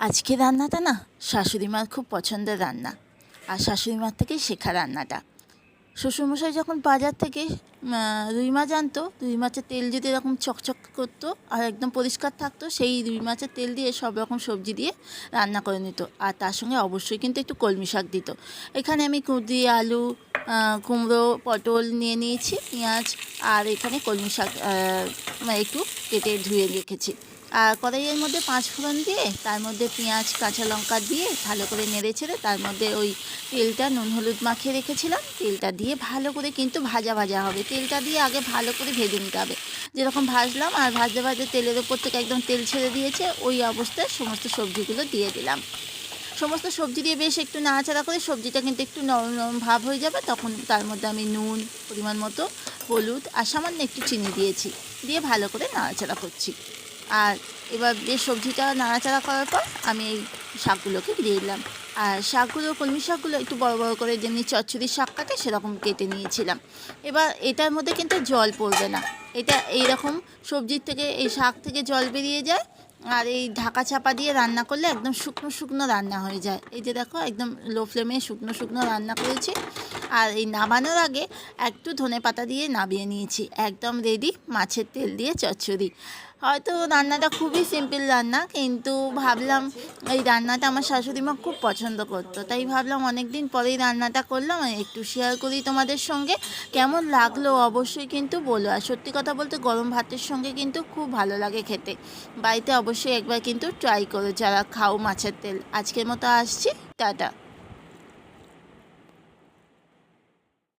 আজকে রান্নাটা না শাশুড়ি মার খুব পছন্দের রান্না, আর শাশুড়ি মার থেকেই শেখা রান্নাটা। শ্বশুরমশাই যখন বাজার থেকে রুই মাছ আনতো, রুই মাছের তেল যদি এরকম চকচক করতো আর একদম পরিষ্কার থাকতো, সেই রুই মাছের তেল দিয়ে সব রকম সবজি দিয়ে রান্না করে নিত। আর তার সঙ্গে অবশ্যই কিন্তু একটু কলমি শাক দিত। এখানে আমি কুঁদরি, আলু, কুমড়ো, পটল নিয়ে নিয়েছি, পেঁয়াজ, আর এখানে কলমি শাক একটু কেটে ধুয়ে রেখেছি। আর কড়াইয়ের মধ্যে 5 ফোড়ন দিয়ে তার মধ্যে পেঁয়াজ, কাঁচা লঙ্কা দিয়ে ভালো করে নেড়ে ছেড়ে তার মধ্যে ওই তেলটা নুন হলুদ মাখিয়ে রেখেছিলাম, তেলটা দিয়ে ভালো করে কিন্তু ভাজা হবে। তেলটা দিয়ে আগে ভালো করে ভেজে নিতে হবে। যেরকম ভাজলাম আর ভাজতে ভাজতে তেলের ওপর থেকে একদম তেল ছেড়ে দিয়েছে, ওই অবস্থায় সমস্ত সবজিগুলো দিয়ে দিলাম। সমস্ত সবজি দিয়ে বেশ একটু নাড়াচাড়া করে সবজিটা কিন্তু একটু নরম নরম ভাব হয়ে যাবে, তখন তার মধ্যে আমি নুন, পরিমাণ মতো হলুদ আর সামান্য একটু চিনি দিয়েছি, দিয়ে ভালো করে নাড়াচাড়া করছি। আর এবার বেশ সবজিটা নাড়াচাড়া করার পর আমি এই শাকগুলোকে দিয়ে দিলাম। আর শাকগুলো, কলমি শাকগুলো একটু বড় বড় করে যেমনি চচ্চড়ির শাক কাটে সেরকম কেটে নিয়েছিলাম। এবার এটার মধ্যে কিন্তু জল পড়বে না, এটা এইরকম সবজির থেকে, এই শাক থেকে জল বেরিয়ে যায়। আর এই ঢাকা চাপা দিয়ে রান্না করলে একদম শুকনো শুকনো রান্না হয়ে যায়। এই যে দেখো, একদম লো ফ্লেমে শুকনো শুকনো রান্না করেছি। আর এই নামানোর আগে একটু ধনেপাতা দিয়ে নামিয়ে নিয়েছি। একদম রেডি মাছের তেল দিয়ে চচ্চড়ি। হয়তো রান্নাটা খুবই সিম্পল রান্না, কিন্তু ভাবলাম এই রান্নাটা আমার শাশুড়ি মা খুব পছন্দ করতো, তাই ভাবলাম অনেক দিন পরেই রান্নাটা করলাম, একটু শেয়ার করি তোমাদের সঙ্গে। কেমন লাগলো অবশ্যই কিন্তু বলো। আর সত্যি কথা বলতে গরম ভাতের সঙ্গে কিন্তু খুব ভালো লাগে খেতে। বাড়িতে অবশ্যই একবার কিন্তু ট্রাই করো যারা খাও মাছের তেল। আজকের মতো আসছি, টাটা।